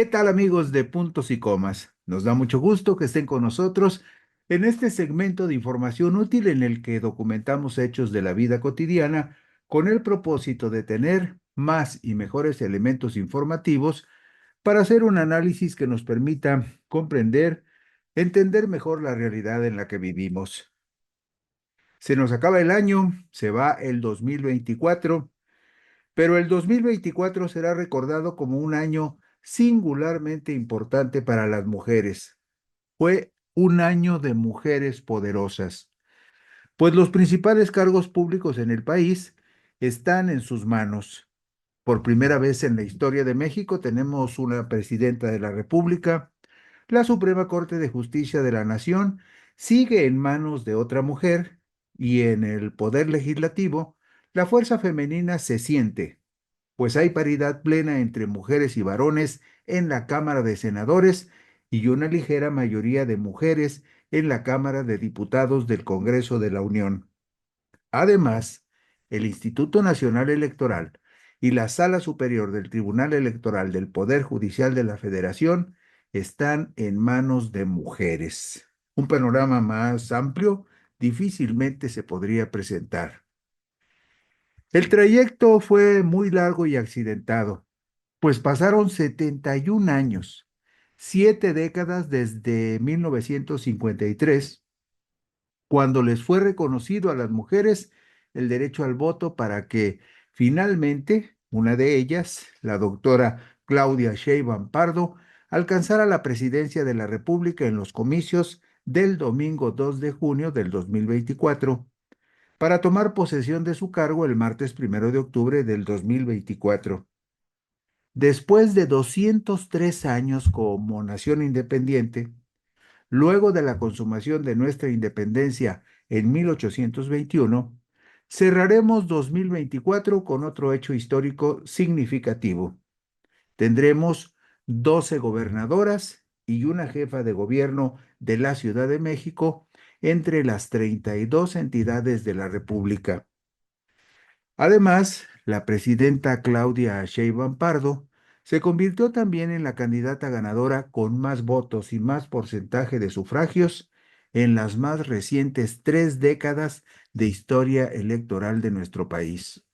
¿Qué tal amigos de Puntos y Comas? Nos da mucho gusto que estén con nosotros en este segmento de información útil en el que documentamos hechos de la vida cotidiana con el propósito de tener más y mejores elementos informativos para hacer un análisis que nos permita comprender, entender mejor la realidad en la que vivimos. Se nos acaba el año, se va el 2024, pero el 2024 será recordado como un año singularmente importante para las mujeres. Fue un año de mujeres poderosas, pues los principales cargos públicos en el país están en sus manos. Por primera vez en la historia de México tenemos una presidenta de la República. La Suprema Corte de Justicia de la Nación sigue en manos de otra mujer y en el poder legislativo la fuerza femenina se siente, pues hay paridad plena entre mujeres y varones en la Cámara de Senadores y una ligera mayoría de mujeres en la Cámara de Diputados del Congreso de la Unión. Además, el Instituto Nacional Electoral y la Sala Superior del Tribunal Electoral del Poder Judicial de la Federación están en manos de mujeres. Un panorama más amplio difícilmente se podría presentar. El trayecto fue muy largo y accidentado, pues pasaron 71 años, 7 décadas desde 1953, cuando les fue reconocido a las mujeres el derecho al voto para que finalmente una de ellas, la doctora Claudia Sheinbaum Pardo, alcanzara la presidencia de la República en los comicios del domingo 2 de junio del 2024 para tomar posesión de su cargo el martes 1 de octubre del 2024. Después de 203 años como nación independiente, luego de la consumación de nuestra independencia en 1821, cerraremos 2024 con otro hecho histórico significativo. Tendremos 12 gobernadoras y una jefa de gobierno de la Ciudad de México entre las 32 entidades de la República. Además, la presidenta Claudia Sheinbaum Pardo se convirtió también en la candidata ganadora con más votos y más porcentaje de sufragios en las más recientes 3 décadas de historia electoral de nuestro país.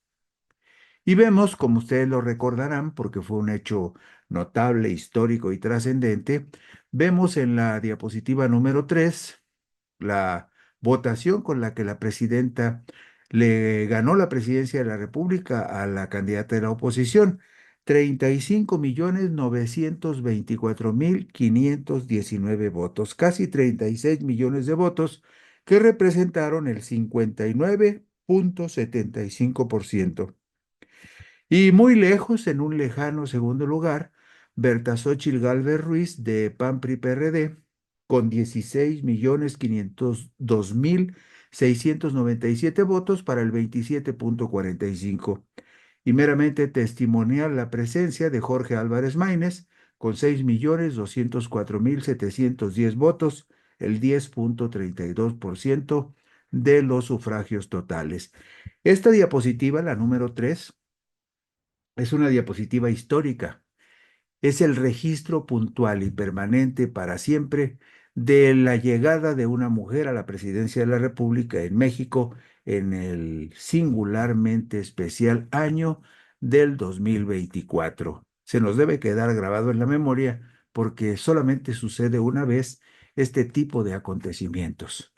Y vemos, como ustedes lo recordarán, porque fue un hecho notable, histórico y trascendente, vemos en la diapositiva número 3 la votación con la que la presidenta le ganó la presidencia de la República a la candidata de la oposición. 35.924.519 votos, casi 36 millones de votos, que representaron el 59,75%. Y muy lejos, en un lejano segundo lugar, Berta Xóchitl Gálvez Ruiz de PAN-PRI-PRD con 16.502.697 votos para el 27,45. Y meramente testimonial la presencia de Jorge Álvarez Maínez con 6.204.710 votos, el 10,32% de los sufragios totales. Esta diapositiva, la número 3, es una diapositiva histórica es el registro puntual y permanente para siempre de la llegada de una mujer a la presidencia de la República en México en el singularmente especial año del 2024. Se nos debe quedar grabado en la memoria porque solamente sucede una vez este tipo de acontecimientos.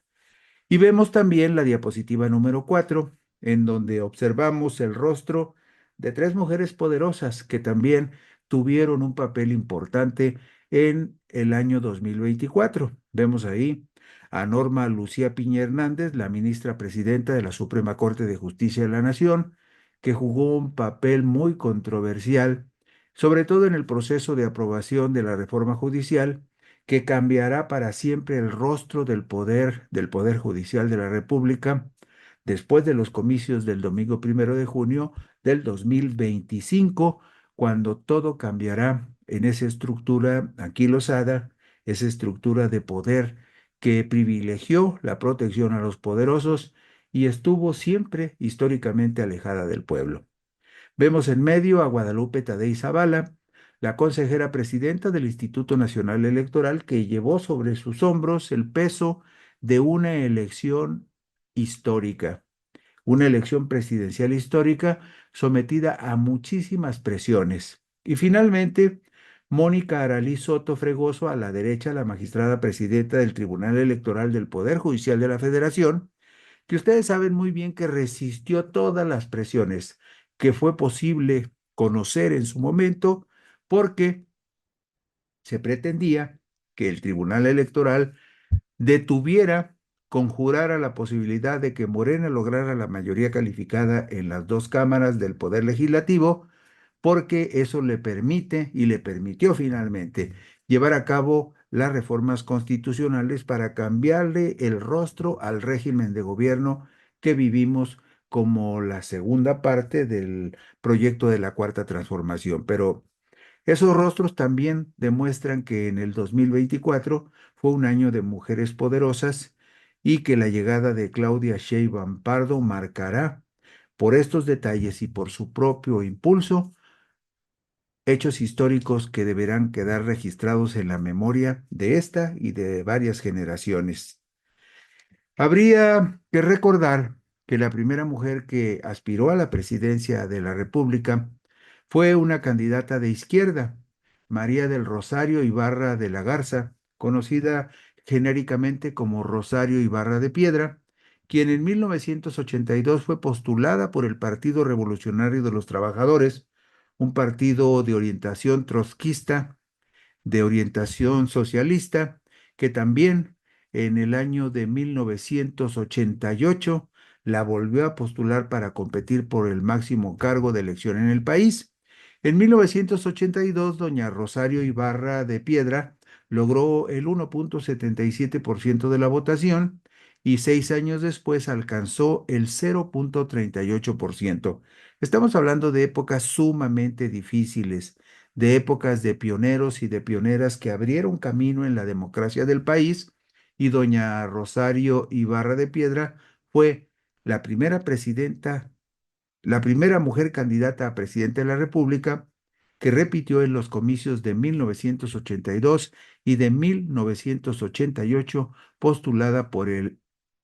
Y vemos también la diapositiva número 4, en donde observamos el rostro de tres mujeres poderosas que también tuvieron un papel importante en el año 2024. Vemos ahí a Norma Lucía Piña Hernández, la ministra presidenta de la Suprema Corte de Justicia de la Nación, que jugó un papel muy controversial, sobre todo en el proceso de aprobación de la reforma judicial que cambiará para siempre el rostro del poder judicial de la República después de los comicios del domingo 1 de junio del 2025, cuando todo cambiará en esa estructura anquilosada, esa estructura de poder que privilegió la protección a los poderosos y estuvo siempre históricamente alejada del pueblo. Vemos en medio a Guadalupe Tadei Zavala, la consejera presidenta del Instituto Nacional Electoral, que llevó sobre sus hombros el peso de una elección histórica, una elección presidencial histórica sometida a muchísimas presiones. Y finalmente, Mónica Aralí Soto Fregoso, a la derecha, la magistrada presidenta del Tribunal Electoral del Poder Judicial de la Federación, que ustedes saben muy bien que resistió todas las presiones que fue posible conocer en su momento, porque se pretendía que el Tribunal Electoral detuviera, conjurara la posibilidad de que Morena lograra la mayoría calificada en las dos cámaras del Poder Legislativo, porque eso le permite y le permitió finalmente llevar a cabo las reformas constitucionales para cambiarle el rostro al régimen de gobierno que vivimos como la segunda parte del proyecto de la Cuarta Transformación. Pero esos rostros también demuestran que en el 2024 fue un año de mujeres poderosas y que la llegada de Claudia Sheinbaum Pardo marcará por estos detalles y por su propio impulso hechos históricos que deberán quedar registrados en la memoria de esta y de varias generaciones. Habría que recordar que la primera mujer que aspiró a la presidencia de la República fue una candidata de izquierda, María del Rosario Ibarra de la Garza, conocida genéricamente como Rosario Ibarra de Piedra, quien en 1982 fue postulada por el Partido Revolucionario de los Trabajadores, un partido de orientación trotskista, de orientación socialista, que también en el año de 1988 la volvió a postular para competir por el máximo cargo de elección en el país. En 1982, doña Rosario Ibarra de Piedra logró el 1,77% de la votación y 6 años después alcanzó el 0,38%. Estamos hablando de épocas sumamente difíciles, de épocas de pioneros y de pioneras que abrieron camino en la democracia del país, y doña Rosario Ibarra de Piedra fue la primera presidenta, la primera mujer candidata a presidente de la República que repitió en los comicios de 1982 y de 1988, postulada por el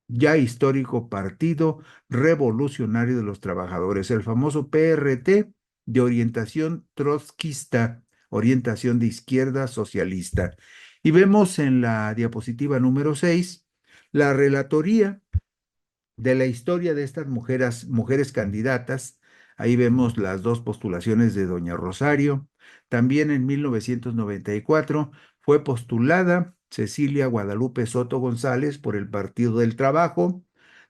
ya histórico Partido Revolucionario de los Trabajadores, el famoso PRT de orientación trotskista, orientación de izquierda socialista. Y vemos en la diapositiva número 6 la relatoría de la historia de estas mujeres candidatas. Ahí vemos las dos postulaciones de doña Rosario. También en 1994 fue postulada Cecilia Guadalupe Soto González por el Partido del Trabajo.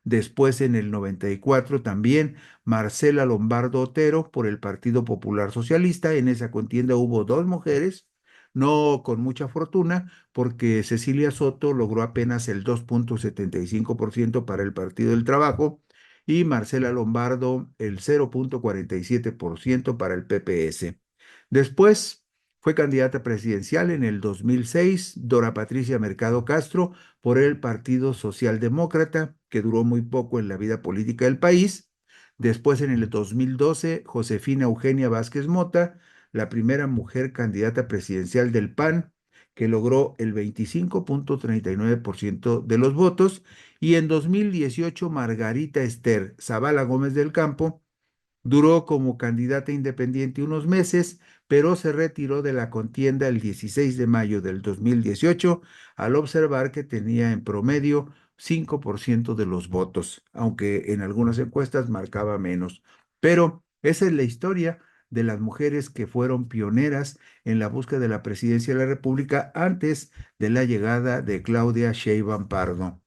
Después, en el 94, también Marcela Lombardo Otero por el Partido Popular Socialista. En esa contienda hubo dos mujeres, no con mucha fortuna, porque Cecilia Soto logró apenas el 2,75% para el Partido del Trabajo y Marcela Lombardo el 0,47% para el PPS. Después fue candidata presidencial en el 2006 Dora Patricia Mercado Castro por el Partido Socialdemócrata, que duró muy poco en la vida política del país. Después, en el 2012, Josefina Eugenia Vázquez Mota, la primera mujer candidata presidencial del PAN, que logró el 25.39% de los votos, y en 2018 Margarita Esther Zavala Gómez del Campo duró como candidata independiente unos meses, pero se retiró de la contienda el 16 de mayo del 2018 al observar que tenía en promedio 5% de los votos, aunque en algunas encuestas marcaba menos. Pero esa es la historia de las mujeres que fueron pioneras en la búsqueda de la presidencia de la República antes de la llegada de Claudia Sheinbaum Pardo.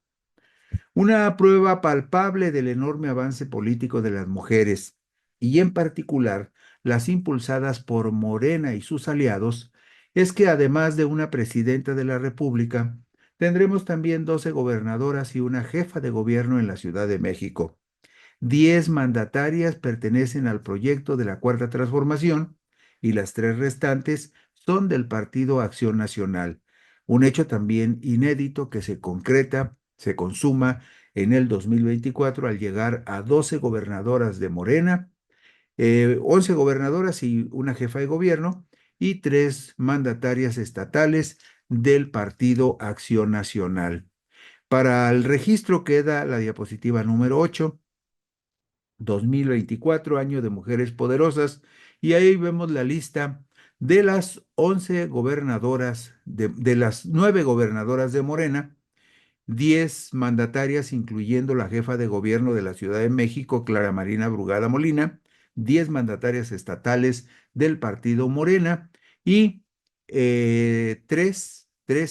Una prueba palpable del enorme avance político de las mujeres, y en particular las impulsadas por Morena y sus aliados, es que además de una presidenta de la República, tendremos también 12 gobernadoras y una jefa de gobierno en la Ciudad de México. 10 mandatarias pertenecen al proyecto de la Cuarta Transformación y las 3 restantes son del Partido Acción Nacional, un hecho también inédito que se concreta, se consuma en el 2024 al llegar a 12 gobernadoras de Morena, 11 gobernadoras y una jefa de gobierno y 3 mandatarias estatales del Partido Acción Nacional. Para el registro queda la diapositiva número 8. 2024, año de mujeres poderosas, y ahí vemos la lista de las 11 gobernadoras, de las 9 gobernadoras de Morena, 10 mandatarias, incluyendo la jefa de gobierno de la Ciudad de México, Clara Marina Brugada Molina, 10 mandatarias estatales del partido Morena y tres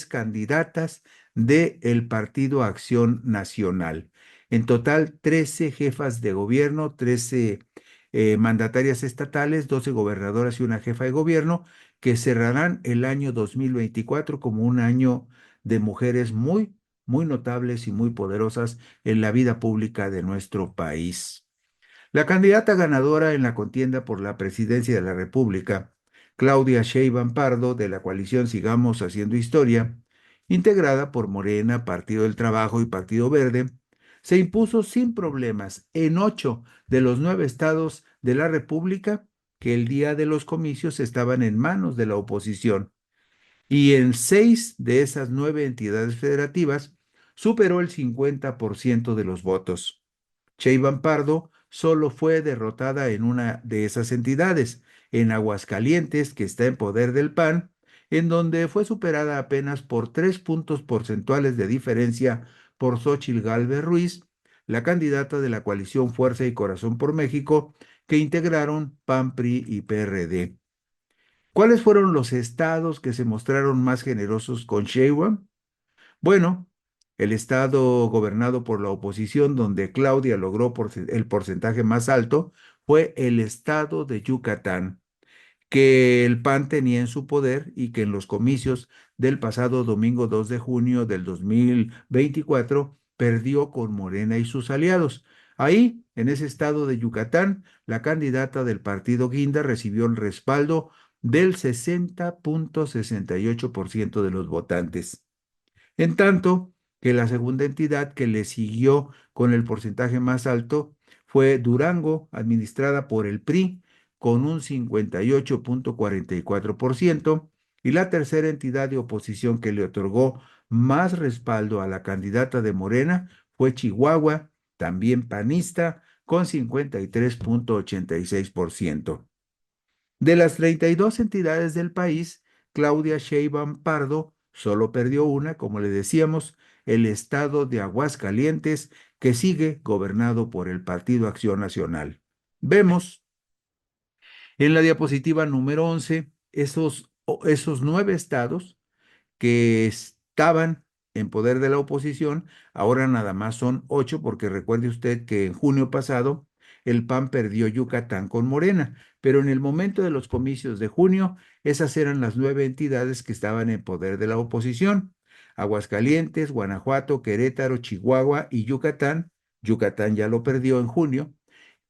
candidatas del Partido Acción Nacional. En total, 13 jefas de gobierno, 13 mandatarias estatales, 12 gobernadoras y una jefa de gobierno, que cerrarán el año 2024 como un año de mujeres muy notables y muy poderosas en la vida pública de nuestro país. La candidata ganadora en la contienda por la presidencia de la República, Claudia Sheinbaum Pardo, de la coalición Sigamos Haciendo Historia, integrada por Morena, Partido del Trabajo y Partido Verde, se impuso sin problemas en 8 de los 9 estados de la República que el día de los comicios estaban en manos de la oposición, y en 6 de esas 9 entidades federativas superó el 50% de los votos. Sheinbaum Pardo solo fue derrotada en una de esas entidades, en Aguascalientes, que está en poder del PAN, en donde fue superada apenas por 3 puntos porcentuales de diferencia por Xóchitl Gálvez Ruiz, la candidata de la coalición Fuerza y Corazón por México, que integraron PAN, PRI y PRD. ¿Cuáles fueron los estados que se mostraron más generosos con Sheinbaum? Bueno, el estado gobernado por la oposición, donde Claudia logró el porcentaje más alto, fue el estado de Yucatán, que el PAN tenía en su poder y que en los comicios del pasado domingo 2 de junio del 2024 perdió con Morena y sus aliados. Ahí, en ese estado de Yucatán, la candidata del partido Guinda recibió el respaldo del 60.68% de los votantes. En tanto que la segunda entidad que le siguió con el porcentaje más alto fue Durango, administrada por el PRI, con un 58.44%, y la tercera entidad de oposición que le otorgó más respaldo a la candidata de Morena fue Chihuahua, también panista, con 53.86%. De las 32 entidades del país, Claudia Sheinbaum Pardo solo perdió una, como le decíamos, el estado de Aguascalientes, que sigue gobernado por el Partido Acción Nacional. Vemos en la diapositiva número 11 esos 9 estados que estaban en poder de la oposición, ahora nada más son 8, porque recuerde usted que en junio pasado el PAN perdió Yucatán con Morena, pero en el momento de los comicios de junio, esas eran las 9 entidades que estaban en poder de la oposición: Aguascalientes, Guanajuato, Querétaro, Chihuahua y Yucatán. Yucatán ya lo perdió en junio,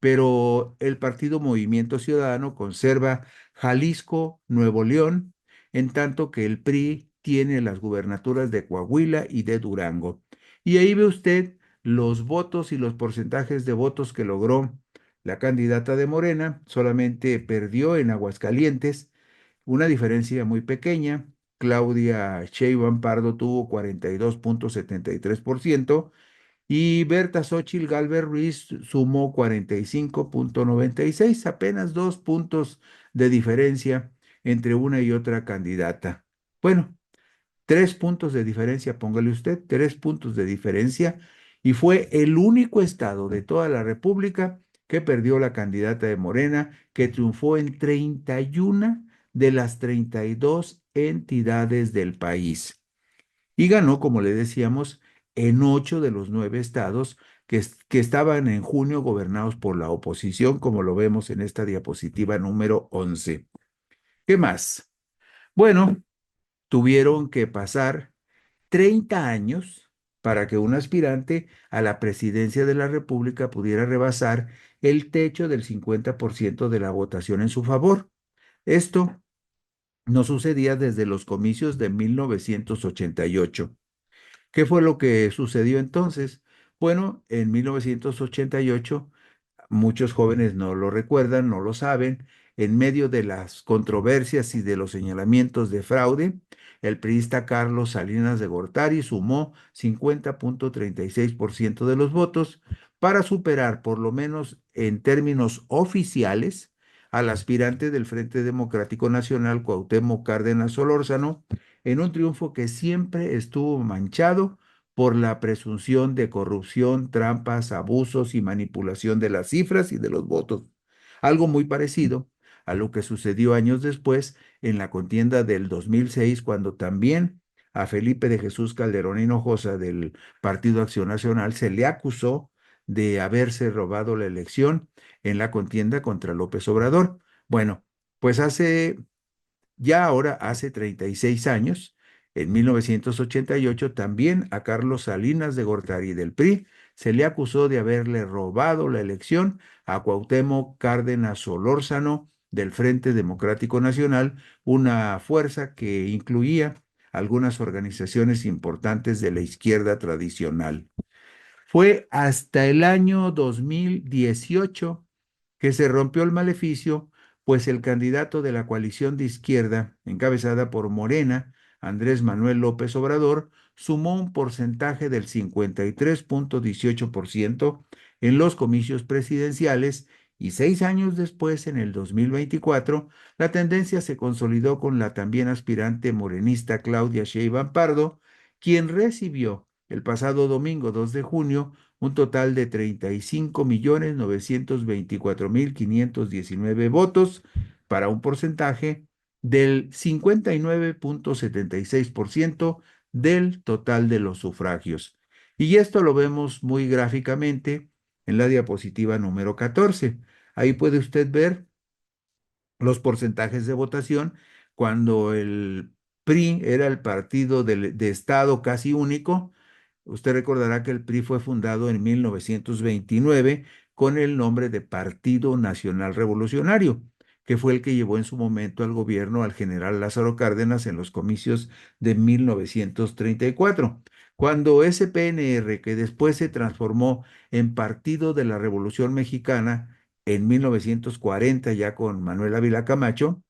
pero el partido Movimiento Ciudadano conserva Jalisco, Nuevo León, en tanto que el PRI tiene las gubernaturas de Coahuila y de Durango. Y ahí ve usted los votos y los porcentajes de votos que logró la candidata de Morena. Solamente perdió en Aguascalientes una diferencia muy pequeña. Claudia Sheinbaum Pardo tuvo 42.73% y Berta Xóchitl Gálvez Ruiz sumó 45.96, apenas 2 puntos de diferencia entre una y otra candidata. Bueno, 3 puntos de diferencia, póngale usted, 3 puntos de diferencia, y fue el único estado de toda la República que perdió la candidata de Morena, que triunfó en 31 de las 32 entidades del país. Y ganó, como le decíamos, en 8 de los 9 estados que estaban en junio gobernados por la oposición, como lo vemos en esta diapositiva número 11. ¿Qué más? Bueno, tuvieron que pasar 30 años para que un aspirante a la presidencia de la República pudiera rebasar el techo del 50% de la votación en su favor. Esto no sucedía desde los comicios de 1988. ¿Qué fue lo que sucedió entonces? Bueno, en 1988 muchos jóvenes no lo recuerdan, no lo saben. En medio de las controversias y de los señalamientos de fraude, el priista Carlos Salinas de Gortari sumó 50.36% de los votos para superar, por lo menos en términos oficiales, al aspirante del Frente Democrático Nacional, Cuauhtémoc Cárdenas Solórzano, en un triunfo que siempre estuvo manchado por la presunción de corrupción, trampas, abusos y manipulación de las cifras y de los votos. Algo muy parecido a lo que sucedió años después en la contienda del 2006, cuando también a Felipe de Jesús Calderón Hinojosa del Partido Acción Nacional se le acusó de haberse robado la elección en la contienda contra López Obrador. Bueno, pues hace 36 años, en 1988, también a Carlos Salinas de Gortari del PRI se le acusó de haberle robado la elección a Cuauhtémoc Cárdenas Solórzano del Frente Democrático Nacional, una fuerza que incluía algunas organizaciones importantes de la izquierda tradicional. Fue hasta el año 2018 que se rompió el maleficio, pues el candidato de la coalición de izquierda, encabezada por Morena, Andrés Manuel López Obrador, sumó un porcentaje del 53.18% en los comicios presidenciales y 6 años después, en el 2024, la tendencia se consolidó con la también aspirante morenista Claudia Sheinbaum Pardo, quien recibió el pasado domingo 2 de junio un total de 35.924.519 votos para un porcentaje del 59.76% del total de los sufragios. Y esto lo vemos muy gráficamente en la diapositiva número 14. Ahí puede usted ver los porcentajes de votación cuando el PRI era el partido de Estado casi único. Usted recordará que el PRI fue fundado en 1929 con el nombre de Partido Nacional Revolucionario, que fue el que llevó en su momento al gobierno al general Lázaro Cárdenas en los comicios de 1934. Cuando ese PNR, que después se transformó en Partido de la Revolución Mexicana en 1940, ya con Manuel Ávila Camacho,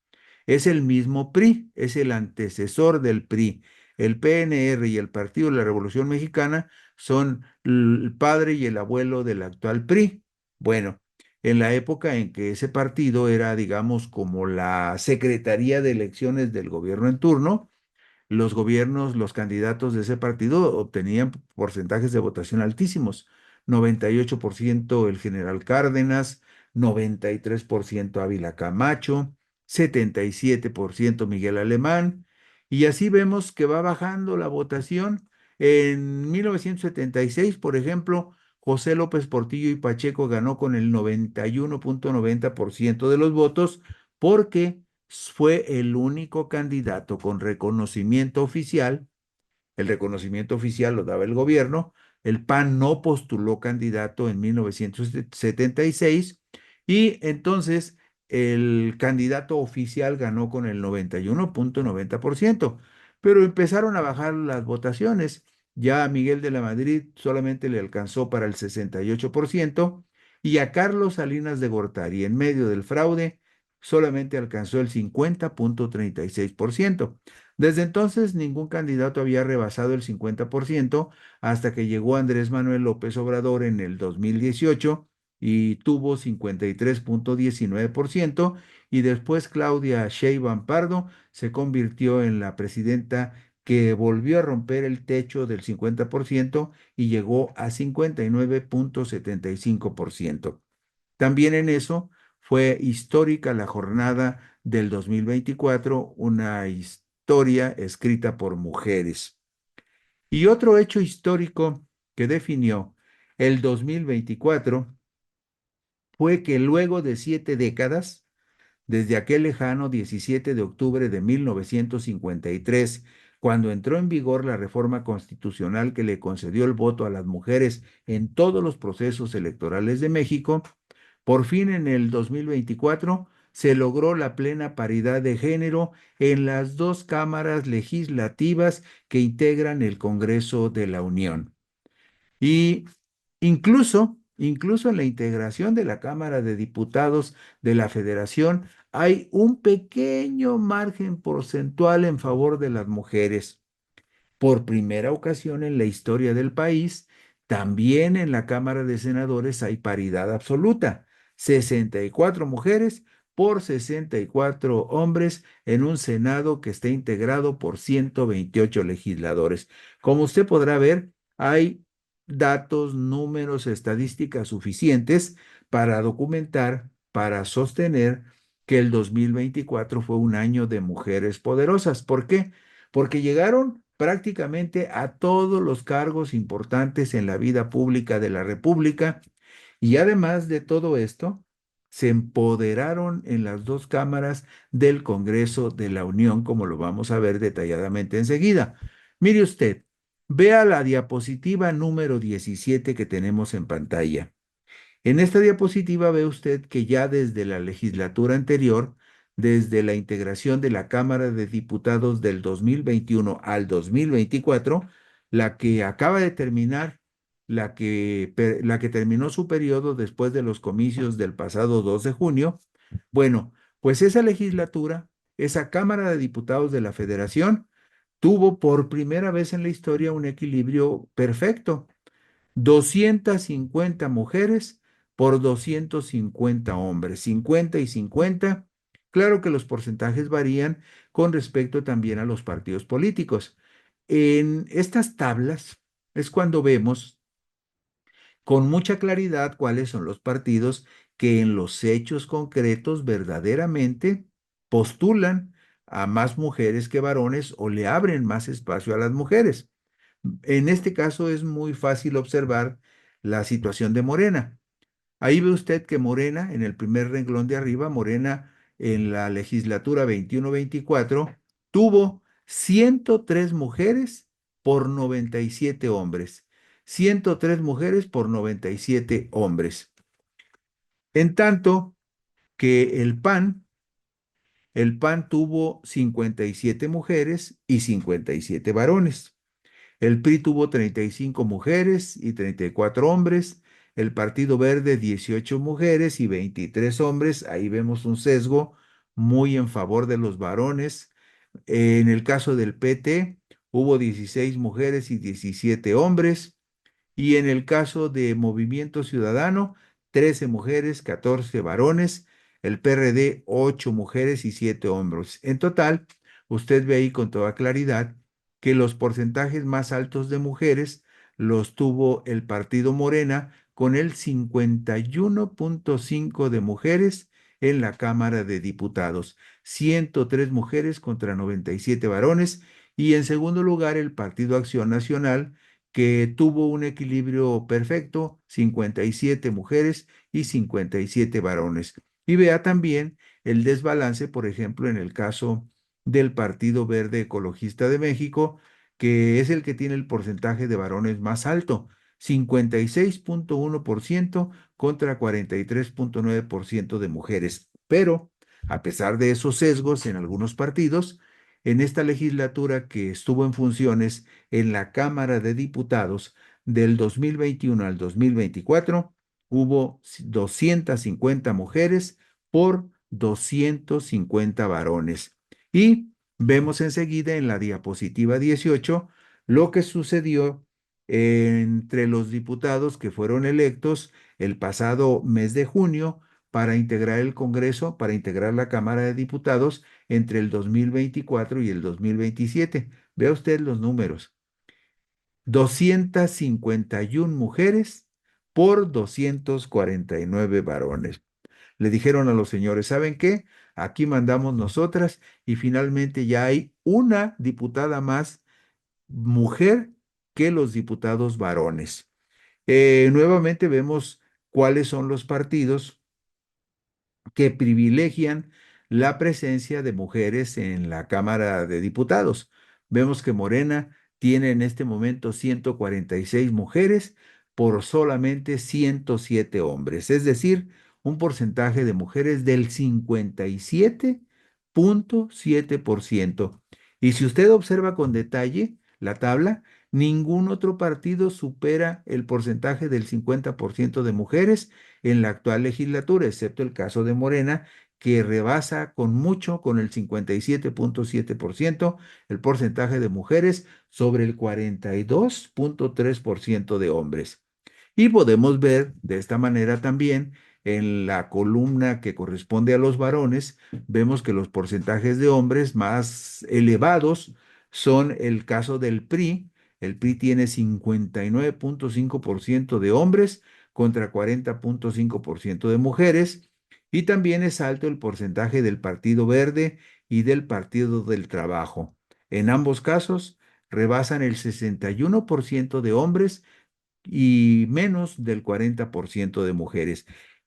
es el mismo PRI, es el antecesor del PRI. El PNR y el Partido de la Revolución Mexicana son el padre y el abuelo del actual PRI. Bueno, en la época en que ese partido era, digamos, como la Secretaría de Elecciones del gobierno en turno, los gobiernos, los candidatos de ese partido obtenían porcentajes de votación altísimos. 98% el general Cárdenas, 93% Ávila Camacho, 77% Miguel Alemán, y así vemos que va bajando la votación. En 1976, por ejemplo, José López Portillo y Pacheco ganó con el 91.90% de los votos porque fue el único candidato con reconocimiento oficial. El reconocimiento oficial lo daba el gobierno. El PAN no postuló candidato en 1976 y entonces el candidato oficial ganó con el 91.90%. Pero empezaron a bajar las votaciones. Ya a Miguel de la Madrid solamente le alcanzó para el 68% y a Carlos Salinas de Gortari, en medio del fraude, solamente alcanzó el 50.36%. Desde entonces, ningún candidato había rebasado el 50% hasta que llegó Andrés Manuel López Obrador en el 2018 y tuvo 53.19%, y después Claudia Sheinbaum Pardo se convirtió en la presidenta que volvió a romper el techo del 50% y llegó a 59.75%. También en eso fue histórica la jornada del 2024, una historia escrita por mujeres. Y otro hecho histórico que definió el 2024 fue que luego de 7 décadas, desde aquel lejano 17 de octubre de 1953, cuando entró en vigor la reforma constitucional que le concedió el voto a las mujeres en todos los procesos electorales de México, por fin en el 2024 se logró la plena paridad de género en las dos cámaras legislativas que integran el Congreso de la Unión. Y incluso en la integración de la Cámara de Diputados de la Federación, hay un pequeño margen porcentual en favor de las mujeres. Por primera ocasión en la historia del país, también en la Cámara de Senadores hay paridad absoluta: 64 mujeres por 64 hombres en un Senado que está integrado por 128 legisladores. Como usted podrá ver, hay datos, números, estadísticas suficientes para documentar, para sostener que el 2024 fue un año de mujeres poderosas. ¿Por qué? Porque llegaron prácticamente a todos los cargos importantes en la vida pública de la República, y además de todo esto, se empoderaron en las dos cámaras del Congreso de la Unión, como lo vamos a ver detalladamente enseguida. Mire usted, vea la diapositiva número 17 que tenemos en pantalla. En esta diapositiva ve usted que ya desde la legislatura anterior, desde la integración de la Cámara de Diputados del 2021 al 2024, la que acaba de terminar, la que terminó su periodo después de los comicios del pasado 2 de junio, bueno, pues esa legislatura, esa Cámara de Diputados de la Federación, tuvo por primera vez en la historia un equilibrio perfecto: 250 mujeres por 250 hombres, 50 y 50. Claro que los porcentajes varían con respecto también a los partidos políticos. En estas tablas es cuando vemos con mucha claridad cuáles son los partidos que en los hechos concretos verdaderamente postulan a más mujeres que varones o le abren más espacio a las mujeres. En este caso es muy fácil observar la situación de Morena. Ahí ve usted que Morena, en el primer renglón de arriba, Morena en la legislatura 21-24 tuvo 103 mujeres por 97 hombres. 103 mujeres por 97 hombres. En tanto que el PAN tuvo 57 mujeres y 57 varones. El PRI tuvo 35 mujeres y 34 hombres. El Partido Verde 18 mujeres y 23 hombres. Ahí vemos un sesgo muy en favor de los varones. En el caso del PT hubo 16 mujeres y 17 hombres. Y en el caso de Movimiento Ciudadano, 13 mujeres, 14 varones. El PRD, 8 mujeres y 7 hombres. En total, usted ve ahí con toda claridad que los porcentajes más altos de mujeres los tuvo el partido Morena, con el 51.5 de mujeres en la Cámara de Diputados, 103 mujeres contra 97 varones, y en segundo lugar el Partido Acción Nacional, que tuvo un equilibrio perfecto: 57 mujeres y 57 varones. Y vea también el desbalance, por ejemplo, en el caso del Partido Verde Ecologista de México, que es el que tiene el porcentaje de varones más alto: 56.1% contra 43.9% de mujeres. Pero, a pesar de esos sesgos en algunos partidos, en esta legislatura que estuvo en funciones en la Cámara de Diputados del 2021 al 2024, hubo 250 mujeres por 250 varones. Y vemos enseguida en la diapositiva 18 lo que sucedió entre los diputados que fueron electos el pasado mes de junio para integrar el Congreso, para integrar la Cámara de Diputados entre el 2024 y el 2027. Vea usted los números. 251 mujeres por 249 varones. Le dijeron a los señores, ¿saben qué? Aquí mandamos nosotras y finalmente ya hay una diputada más mujer que los diputados varones. Nuevamente vemos cuáles son los partidos que privilegian la presencia de mujeres en la Cámara de Diputados. Vemos que Morena tiene en este momento 146 mujeres por solamente 107 hombres, es decir, un porcentaje de mujeres del 57.7%. Y si usted observa con detalle la tabla, ningún otro partido supera el porcentaje del 50% de mujeres en la actual legislatura, excepto el caso de Morena, que rebasa con mucho, con el 57.7%, el porcentaje de mujeres sobre el 42.3% de hombres. Y podemos ver de esta manera también en la columna que corresponde a los varones, vemos que los porcentajes de hombres más elevados son el caso del PRI. El PRI tiene 59.5% de hombres contra 40.5% de mujeres. Y también es alto el porcentaje del Partido Verde y del Partido del Trabajo. En ambos casos, rebasan el 61% de hombres y menos del 40% de mujeres.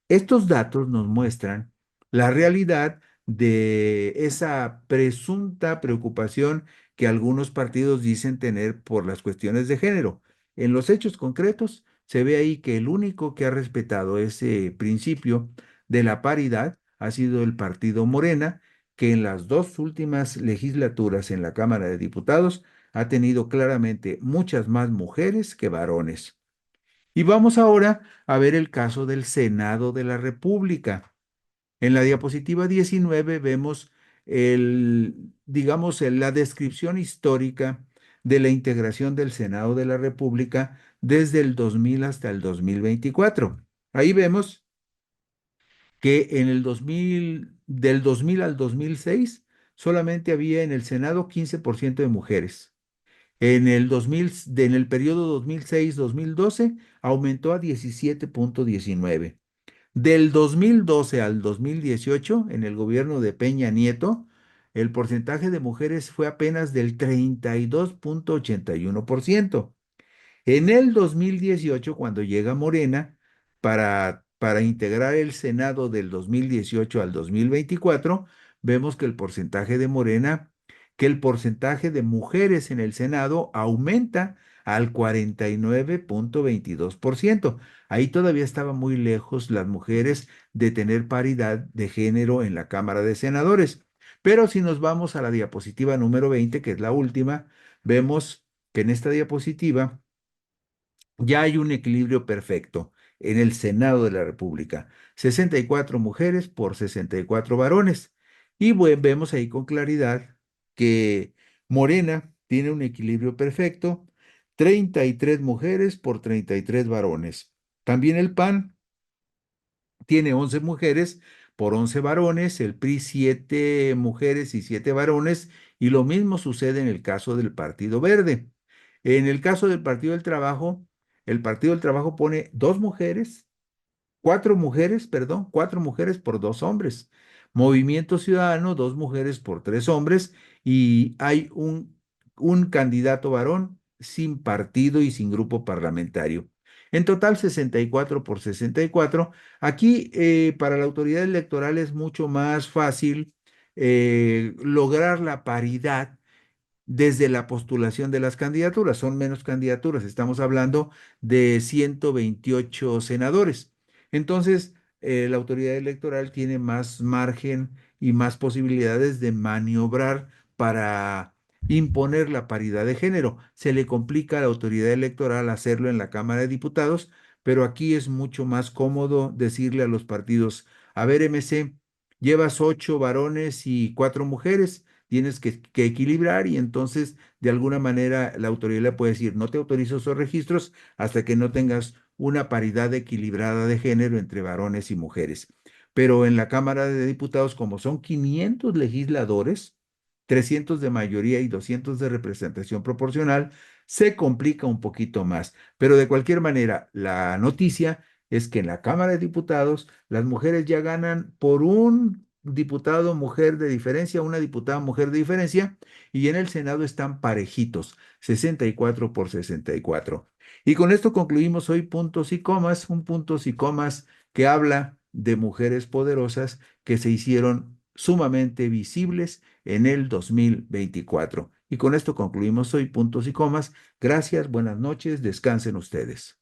Estos datos nos muestran la realidad de esa presunta preocupación que algunos partidos dicen tener por las cuestiones de género. En los hechos concretos, se ve ahí que el único que ha respetado ese principio de la paridad ha sido el partido Morena, que en las dos últimas legislaturas en la Cámara de Diputados ha tenido claramente muchas más mujeres que varones. Y vamos ahora a ver el caso del Senado de la República. En la diapositiva 19 vemos digamos, la descripción histórica de la integración del Senado de la República desde el 2000 hasta el 2024. Ahí vemos que en el 2000, del 2000 al 2006, solamente había en el Senado 15% de mujeres. En el 2000, en el periodo 2006-2012 aumentó a 17.19. Del 2012 al 2018, en el gobierno de Peña Nieto, el porcentaje de mujeres fue apenas del 32.81%. En el 2018, cuando llega Morena para integrar el Senado del 2018 al 2024, vemos que el porcentaje de Morena, que el porcentaje de mujeres en el Senado aumenta al 49.22%. Ahí todavía estaban muy lejos las mujeres de tener paridad de género en la Cámara de Senadores. Pero si nos vamos a la diapositiva número 20, que es la última, vemos que en esta diapositiva ya hay un equilibrio perfecto en el Senado de la República. 64 mujeres por 64 varones. Y vemos ahí con claridad que Morena tiene un equilibrio perfecto, 33 mujeres por 33 varones. También el PAN tiene 11 mujeres por 11 varones, el PRI 7 mujeres y 7 varones, y lo mismo sucede en el caso del Partido Verde. En el caso del Partido del Trabajo, el Partido del Trabajo pone dos mujeres, cuatro mujeres, perdón, cuatro mujeres por dos hombres. Movimiento Ciudadano, dos mujeres por tres hombres, y hay un candidato varón sin partido y sin grupo parlamentario. En total, 64 por 64. Aquí, para la autoridad electoral es mucho más fácil lograr la paridad desde la postulación de las candidaturas. Son menos candidaturas, estamos hablando de 128 senadores. Entonces, la autoridad electoral tiene más margen y más posibilidades de maniobrar para imponer la paridad de género. Se le complica a la autoridad electoral hacerlo en la Cámara de Diputados, pero aquí es mucho más cómodo decirle a los partidos, a ver, MC, llevas 8 varones y 4 mujeres, tienes que equilibrar y entonces de alguna manera la autoridad le puede decir, no te autorizo esos registros hasta que no tengas una paridad equilibrada de género entre varones y mujeres. Pero en la Cámara de Diputados, como son 500 legisladores, 300 de mayoría y 200 de representación proporcional, se complica un poquito más. Pero de cualquier manera, la noticia es que en la Cámara de Diputados las mujeres ya ganan por un diputado mujer de diferencia, una diputada mujer de diferencia, y en el Senado están parejitos, 64 por 64. Y con esto concluimos hoy puntos y comas, un puntos y comas que habla de mujeres poderosas que se hicieron sumamente visibles en el 2024. Y con esto concluimos hoy puntos y comas. Gracias, buenas noches, descansen ustedes.